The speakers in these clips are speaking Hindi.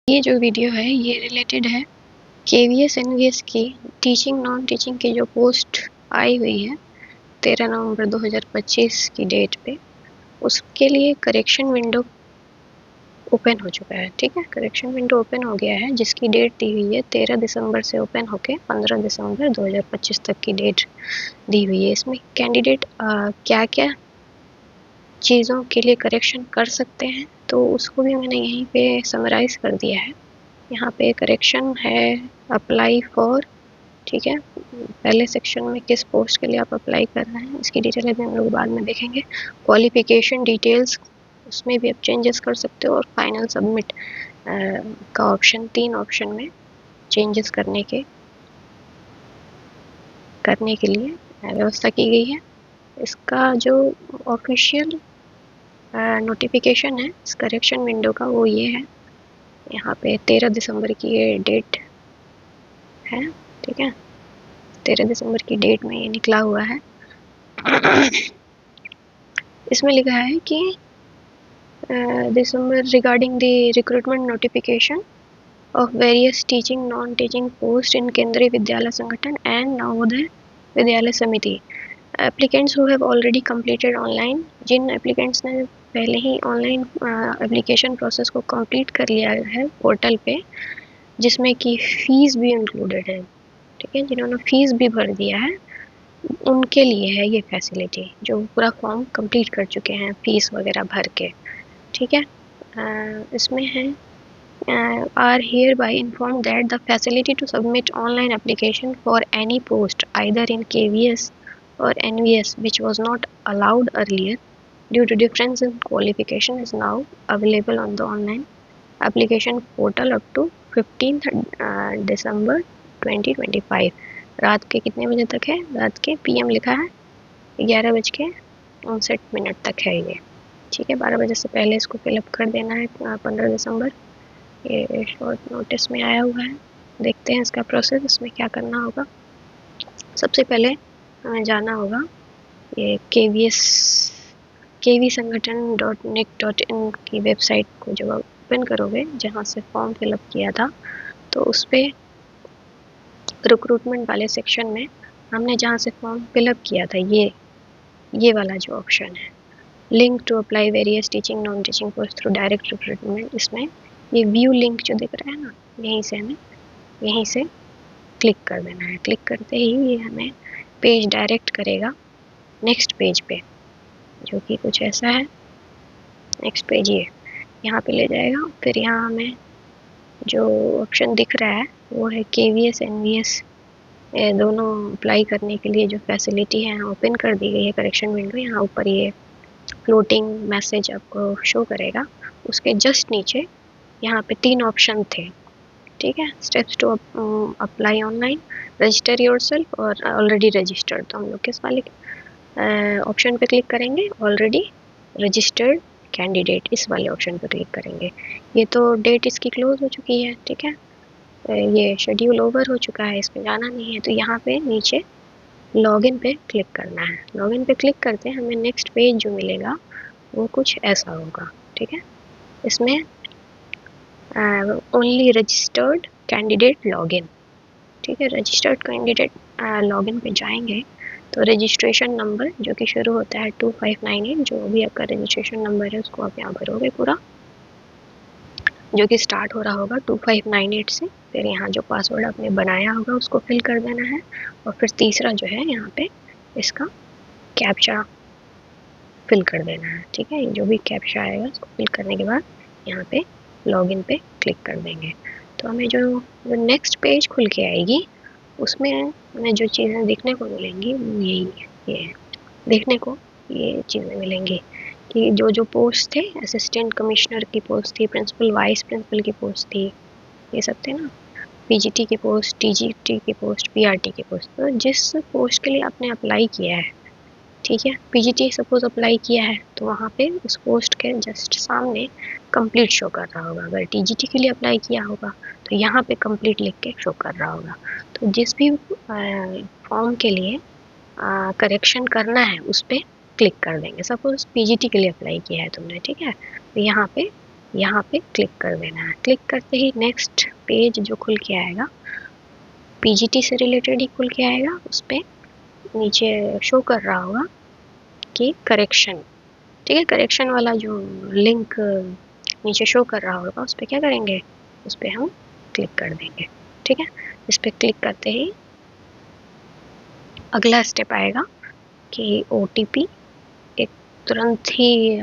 ये जो वीडियो है ये रिलेटेड है केवीएस एनवीएस की टीचिंग नॉन टीचिंग की जो पोस्ट आई हुई है 13 नवंबर 2025 की डेट पे, उसके लिए करेक्शन विंडो ओपन हो चुका है। ठीक है, करेक्शन विंडो ओपन हो गया है जिसकी डेट दी हुई है 13 दिसंबर से ओपन होके 15 दिसंबर 2025 तक की डेट दी हुई है। इसमें कैंडिडेट क्या क्या चीज़ों के लिए करेक्शन कर सकते हैं तो उसको भी मैंने यहीं पे समराइज कर दिया है। यहाँ पे करेक्शन है अप्लाई फॉर, ठीक है, पहले सेक्शन में किस पोस्ट के लिए आप अप्लाई कर रहे हैं इसकी डिटेल अभी हम लोग बाद में देखेंगे। क्वालिफिकेशन डिटेल्स उसमें भी आप चेंजेस कर सकते हो और फाइनल सबमिट का ऑप्शन, 3 ऑप्शन में चेंजेस करने के लिए व्यवस्था की गई है। इसका जो ऑफिशियल नोटिफिकेशन है इस करेक्शन विंडो का वो ये है, यहाँ पे 13 दिसंबर की ये डेट है। ठीक है, 13 दिसंबर की डेट में ये निकला हुआ है। इसमें लिखा है कि December regarding the recruitment notification of various teaching non-teaching posts in केंद्रीय विद्यालय संगठन and Navodaya Vidyalaya Samiti. Applicants who have already completed online, जिन एप्लीकेंट्स ने पहले ही ऑनलाइन एप्लीकेशन प्रोसेस को कंप्लीट कर लिया है पोर्टल पे, जिसमें कि फ़ीस भी इंक्लूडेड है। ठीक है, जिन्होंने फ़ीस भी भर दिया है उनके लिए है ये फैसिलिटी, जो पूरा फॉर्म कंप्लीट कर चुके हैं फ़ीस वगैरह भर के। ठीक है, इसमें है are hereby informed that the facility to submit online application for any post either in KVS or NVS which was not allowed earlier due to difference in qualification is now available on the online application portal up to 15th December 2025। रात के कितने बजे तक है? रात के PM लिखा है 11:59 तक है ये। ठीक है, 12 बजे से पहले इसको फिलअप कर देना है 15 दिसंबर। ये शॉर्ट नोटिस में आया हुआ है। देखते हैं इसका प्रोसेस, इसमें क्या करना होगा। सबसे पहले हमें जाना होगा ये केवी संगठन .nic.in की वेबसाइट को जब आप ओपन करोगे, जहाँ से फॉर्म फिलअप किया था, तो उस पर रिक्रूटमेंट वाले सेक्शन में हमने जहाँ से फॉर्म फिलअप किया था ये वाला जो ऑप्शन है, link to apply various teaching non teaching post through direct recruitment, इसमें ये व्यू लिंक जो दिख रहा है ना, यहीं से क्लिक कर देना है। क्लिक करते ही ये हमें पेज डायरेक्ट करेगा नेक्स्ट पेज पे, जो कि कुछ ऐसा है। नेक्स्ट पेज ये यहाँ पे ले जाएगा। फिर यहाँ हमें जो ऑप्शन दिख रहा है वो है KVS NVS दोनों अप्लाई करने के लिए जो फैसिलिटी है ओपन कर दी गई है करेक्शन विंडो। यहाँ ऊपर ये फ्लोटिंग मैसेज आपको शो करेगा। उसके जस्ट नीचे यहाँ पे 3 ऑप्शन थे। ठीक है, steps to apply online, register yourself और ऑलरेडी रजिस्टर्ड। तो हम लोग किस वाले ऑप्शन पे क्लिक करेंगे? ऑलरेडी रजिस्टर्ड कैंडिडेट, इस वाले ऑप्शन पे क्लिक करेंगे। ये तो डेट इसकी क्लोज हो चुकी है। ठीक है, ये शेड्यूल ओवर हो चुका है, इस पे जाना नहीं है। तो यहाँ पे नीचे लॉगिन पे क्लिक करना है। लॉगिन पे क्लिक करते हैं हमें नेक्स्ट पेज जो मिलेगा वो कुछ ऐसा होगा। ठीक है, इसमें ओनली रजिस्टर्ड कैंडिडेट लॉगिन। ठीक है, रजिस्टर्ड कैंडिडेट लॉगिन पे जाएंगे तो रजिस्ट्रेशन नंबर जो कि शुरू होता है 2598, जो भी आपका रजिस्ट्रेशन नंबर है उसको आप यहाँ भरोगे पूरा, जो कि स्टार्ट हो रहा होगा 2598 से। फिर यहाँ जो पासवर्ड आपने बनाया होगा उसको फिल कर देना है। और फिर तीसरा जो है यहाँ पे इसका कैप्चा फिल कर देना है। ठीक है, जो भी कैप्चा आएगा उसको फिल करने के बाद यहाँ पे लॉगिन पे क्लिक कर देंगे। तो हमें जो नेक्स्ट पेज खुल के आएगी उसमें हमें जो चीज़ें देखने को मिलेंगी वो ये देखने को ये चीज़ें मिलेंगी कि जो पोस्ट थे, असिस्टेंट कमिश्नर की पोस्ट थी, प्रिंसिपल वाइस प्रिंसिपल की पोस्ट थी, ये सब थे ना, PGT की पोस्ट, TGT की पोस्ट, PRT की पोस्ट। तो जिस पोस्ट के लिए आपने अप्लाई किया है, ठीक है, PGT सपोज अप्लाई किया है तो वहाँ पे उस पोस्ट के जस्ट सामने कंप्लीट शो कर रहा होगा। अगर TGT के लिए अप्लाई किया होगा तो यहाँ पे कंप्लीट लिख के शो कर रहा होगा। तो जिस भी फॉर्म के लिए करेक्शन करना है उस पर क्लिक कर देंगे। सपोज PGT के लिए अप्लाई किया है तुमने, ठीक है, तो यहाँ पे यहाँ पे क्लिक कर देना है। क्लिक करते ही नेक्स्ट पेज जो खुल के आएगा पीजीटी से रिलेटेड ही खुल के आएगा। उस पर नीचे शो कर रहा होगा कि करेक्शन, ठीक है, करेक्शन वाला जो लिंक नीचे शो कर रहा होगा उस पर क्या करेंगे, उस पर हम क्लिक कर देंगे। ठीक है, इस पर क्लिक करते ही अगला स्टेप आएगा कि OTP एक तुरंत ही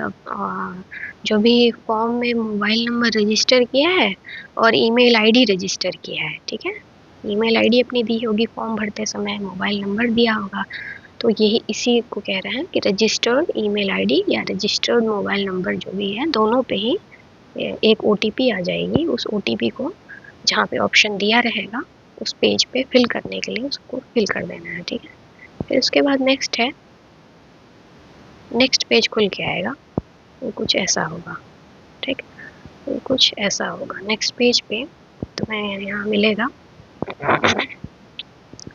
जो भी फॉर्म में मोबाइल नंबर रजिस्टर किया है और ईमेल आईडी रजिस्टर किया है, ठीक है, ईमेल आईडी अपनी दी होगी फॉर्म भरते समय, मोबाइल नंबर दिया होगा, तो यही इसी को कह रहे हैं कि रजिस्टर्ड ईमेल आईडी या रजिस्टर्ड मोबाइल नंबर जो भी है दोनों पे ही एक OTP आ जाएगी। उस OTP को जहाँ पे ऑप्शन दिया रहेगा उस पेज पे फिल करने के लिए उसको फिल कर देना है। ठीक है, फिर उसके बाद नेक्स्ट है, नेक्स्ट पेज खुल के आएगा, वो कुछ ऐसा होगा। ठीक, वो कुछ ऐसा होगा नेक्स्ट पेज पे। तो मैं यहाँ मिलेगा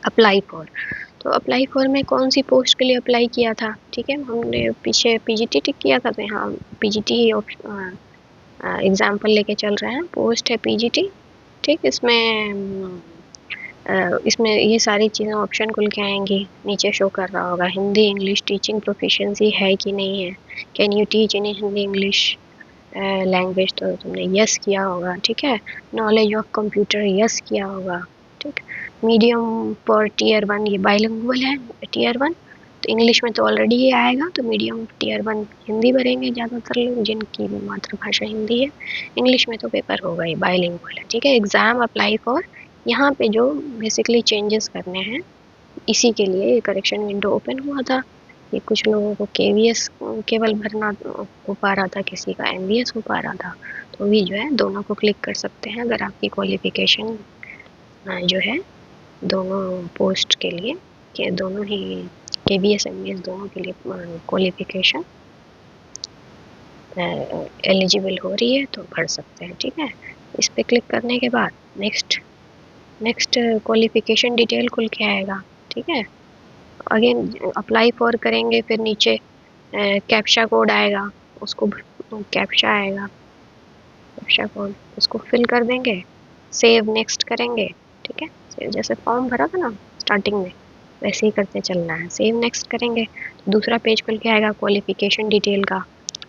अप्लाई फॉर। तो अप्लाई फॉर में कौन सी पोस्ट के लिए अप्लाई किया था, ठीक है, हमने पीछे PGT टिक किया था तो यहाँ PGT ही एग्जाम्पल लेके चल रहे हैं। पोस्ट है PGT, ठीक, इसमें ये सारी चीज़ें ऑप्शन खुल के आएंगी। नीचे शो कर रहा होगा हिंदी इंग्लिश टीचिंग प्रोफिशिएंसी है कि नहीं है, can you teach in Hindi English language, तो तुमने यस किया होगा। ठीक है, नॉलेज ऑफ कंप्यूटर यस किया होगा। ठीक, मीडियम पर Tier 1 ये बाइलिंगुअल है Tier 1, तो इंग्लिश में तो ऑलरेडी ये आएगा, तो मीडियम Tier 1 हिंदी भरेंगे ज़्यादातर लोग जिनकी मातृभाषा हिंदी है। इंग्लिश में तो पेपर होगा ही, बाइलिंगुअल है। ठीक है, एग्ज़ाम अप्लाई फॉर, यहाँ पे जो बेसिकली चेंजेस करने हैं इसी के लिए ये करेक्शन विंडो ओपन हुआ था। ये कुछ लोगों को KVS केवल भरना हो पा रहा था, किसी का MVS हो पा रहा था, तो भी जो है दोनों को क्लिक कर सकते हैं अगर आपकी क्वालिफिकेशन जो है दोनों पोस्ट के लिए, कि दोनों ही KVS MVS दोनों के लिए क्वालिफिकेशन एलिजिबल हो रही है तो भर सकते हैं। ठीक है, इस पर क्लिक करने के बाद नेक्स्ट क्वालिफिकेशन डिटेल खुल के आएगा। ठीक है, अगेन अप्लाई फॉर करेंगे, फिर नीचे कैप्चा कोड आएगा, उसको कैप्चा आएगा, कैप्चा कोड उसको फिल कर देंगे, सेव नेक्स्ट करेंगे। ठीक है, जैसे फॉर्म भरा था ना स्टार्टिंग में वैसे ही करते चलना है, सेव नेक्स्ट करेंगे। दूसरा पेज खुल के आएगा क्वालिफिकेशन डिटेल का।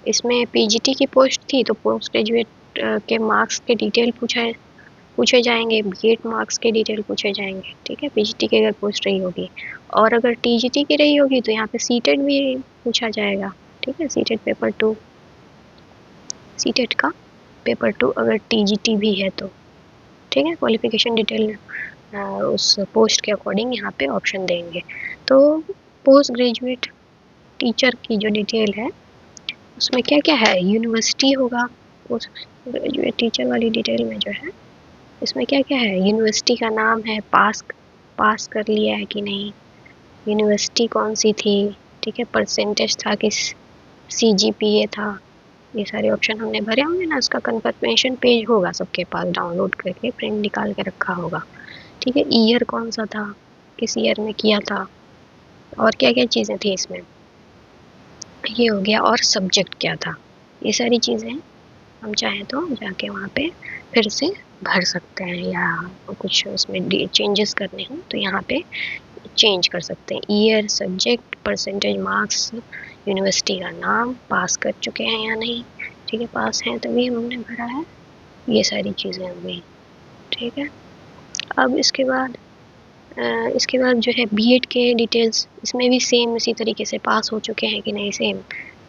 इसमें PGT की पोस्ट थी तो पोस्ट ग्रेजुएट के मार्क्स के डिटेल पूछे जाएंगे, BEd मार्क्स के डिटेल पूछे जाएंगे। ठीक है, PGT की अगर पोस्ट रही होगी, और अगर TGT की रही होगी तो यहाँ पे CTET भी पूछा जाएगा। ठीक है, CTET पेपर 2, CTET का पेपर 2 अगर TGT भी है तो। ठीक है, क्वालिफिकेशन डिटेल उस पोस्ट के अकॉर्डिंग यहाँ पे ऑप्शन देंगे। तो पोस्ट ग्रेजुएट टीचर की जो डिटेल है उसमें क्या क्या है, यूनिवर्सिटी होगा, पोस्ट ग्रेजुएट टीचर वाली डिटेल में जो है इसमें क्या क्या है, यूनिवर्सिटी का नाम है, पास कर लिया है कि नहीं, यूनिवर्सिटी कौन सी थी, ठीक है, परसेंटेज था, किस CGPA था, ये सारे ऑप्शन हमने भरे होंगे ना। उसका कन्फर्मेशन पेज होगा सबके पास, डाउनलोड करके प्रिंट निकाल के रखा होगा। ठीक है, ईयर कौन सा था, किस ईयर में किया था, और क्या क्या चीज़ें थी इसमें, ये हो गया, और सब्जेक्ट क्या था, ये सारी चीज़ें हम चाहें तो जाके वहाँ पे फिर से भर सकते हैं, या कुछ उसमें चेंजेस करने हो तो यहाँ पे चेंज कर सकते हैं। Year, subject, percentage marks, university का नाम, पास कर चुके हैं या नहीं, ठीक है, पास हैं तभी हमने भरा है, ये सारी चीज़ें हो गई। ठीक है, अब इसके बाद जो है BEd के डिटेल्स, इसमें भी सेम इसी तरीके से पास हो चुके हैं कि नहीं,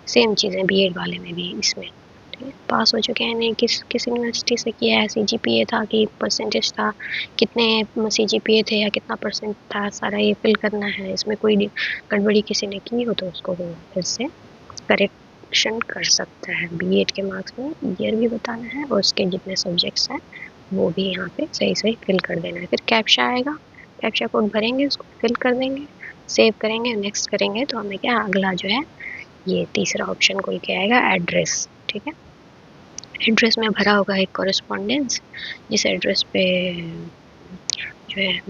सेम चीज़ें BEd वाले में भी इसमें, ठीक है, पास हो चुके हैं नहीं, किस यूनिवर्सिटी से किया है, CGPA था कि परसेंटेज था, कितने CGPA थे या कितना परसेंट था, सारा ये फिल करना है। इसमें कोई गड़बड़ी किसी ने की हो तो उसको फिर से करेक्शन कर सकता है। BEd के मार्क्स में ईयर भी बताना है और उसके जितने सब्जेक्ट्स हैं वो भी यहाँ पे सही सही फिल कर देना है। फिर कैप्चा आएगा, कैप्चा कोड भरेंगे, उसको फिल कर देंगे, सेव करेंगे, नेक्स्ट करेंगे तो हमें क्या अगला जो है ये तीसरा ऑप्शन खुल के आएगा, एड्रेस। ठीक है, एड्रेस में भरा होगा एक कॉरेस्पॉन्डेंस, जिस एड्रेस पे जो है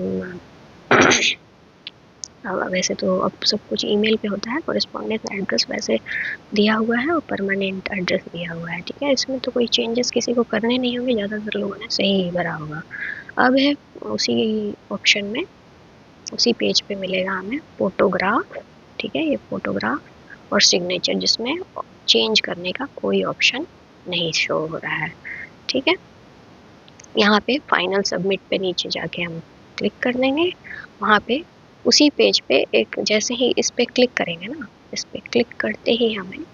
वैसे तो अब सब कुछ ईमेल पे होता है, कॉरेस्पॉन्डेंस एड्रेस वैसे दिया हुआ है और परमानेंट एड्रेस दिया हुआ है, ठीक है। इसमें तो कोई चेंजेस किसी को करने नहीं होंगे, ज़्यादातर लोगों ने सही ही भरा होगा। अब है उसी ऑप्शन में, उसी पेज पे मिलेगा हमें फोटोग्राफ, ठीक है, ये फोटोग्राफ और सिग्नेचर, जिसमें चेंज करने का कोई ऑप्शन नहीं शो हो रहा है, ठीक है। यहाँ पे फाइनल सबमिट पे नीचे जाके हम क्लिक कर देंगे। वहाँ पे उसी पेज पे एक, जैसे ही इस पे क्लिक करेंगे ना, इस पे क्लिक करते ही हमें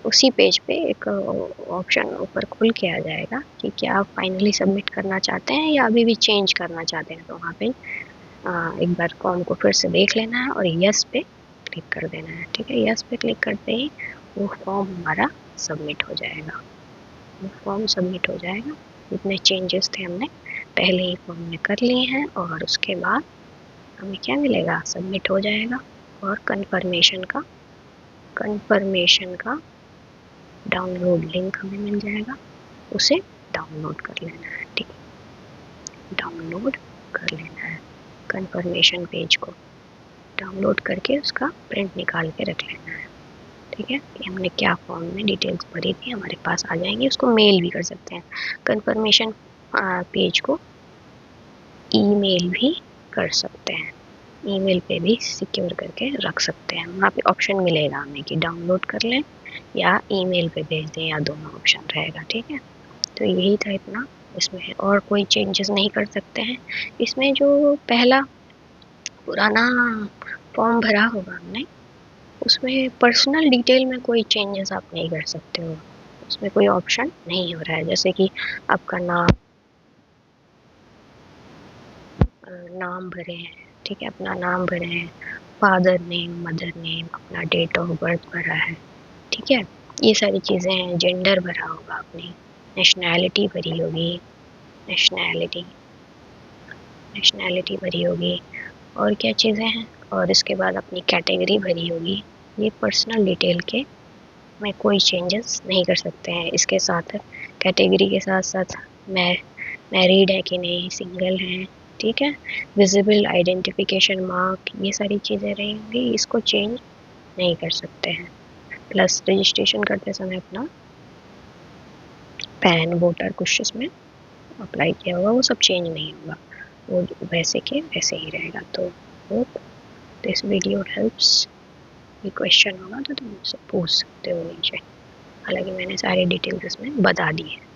उसी पेज पे एक ऑप्शन ऊपर खुल के आ जाएगा कि क्या आप फाइनली सबमिट करना चाहते हैं या अभी भी चेंज करना चाहते हैं। तो वहाँ पे एक बार फॉर्म को फिर से देख लेना है और यस पे क्लिक कर देना है, ठीक है। यस पे क्लिक करते ही वो फॉर्म हमारा सबमिट हो जाएगा, वो फॉर्म सबमिट हो जाएगा। जितने चेंजेस थे हमने पहले ही फॉर्म में कर लिए हैं, और उसके बाद हमें क्या मिलेगा, सबमिट हो जाएगा और कन्फर्मेशन का डाउनलोड लिंक हमें मिल जाएगा, उसे डाउनलोड कर लेना है, ठीक है। डाउनलोड कर लेना है कन्फर्मेशन पेज को, डाउनलोड करके उसका प्रिंट निकाल के रख लेना है, ठीक है। कि हमने क्या फॉर्म में डिटेल्स भरी थी हमारे पास आ जाएंगी। उसको मेल भी कर सकते हैं, कन्फर्मेशन पेज को ईमेल भी कर सकते हैं, ईमेल पे भी सिक्योर करके रख सकते हैं। वहाँ पे ऑप्शन मिलेगा हमें कि डाउनलोड कर लें या ईमेल पे भेज दें, या दोनों ऑप्शन रहेगा, ठीक है। तो यही था इतना इसमें है, और कोई चेंजेस नहीं कर सकते हैं इसमें। जो पहला पुराना फॉर्म भरा होगा हमने, उसमें पर्सनल डिटेल में कोई चेंजेस आप नहीं कर सकते हो, उसमें कोई ऑप्शन नहीं हो रहा है। जैसे कि आपका नाम भरे हैं, ठीक है, अपना नाम भरे हैं, फादर नेम, मदर नेम, अपना डेट ऑफ बर्थ भरा है, ठीक है, ये सारी चीज़ें हैं। जेंडर भरा होगा, अपनी नेशनैलिटी भरी होगी, नेशनैलिटी नेशनैलिटी भरी होगी, और क्या चीज़ें हैं, और इसके बाद अपनी कैटेगरी भरी होगी। ये पर्सनल डिटेल के में कोई चेंजेस नहीं कर सकते हैं। इसके साथ कैटेगरी के साथ साथ मैरिड है कि नहीं, सिंगल हैं, ठीक है, विजिबल आइडेंटिफिकेशन मार्क, ये सारी चीज़ें रहेंगी, इसको चेंज नहीं कर सकते हैं। प्लस रजिस्ट्रेशन करते समय अपना पैन, वोटर कुछ इसमें अप्लाई किया होगा, वो सब चेंज नहीं होगा, वो वैसे के वैसे ही रहेगा। तो होप दिस वीडियो हेल्प्स। कोई क्वेश्चन होगा तो तुम मुझसे पूछ सकते हो नीचे, हालांकि मैंने सारी डिटेल्स इसमें बता दी है।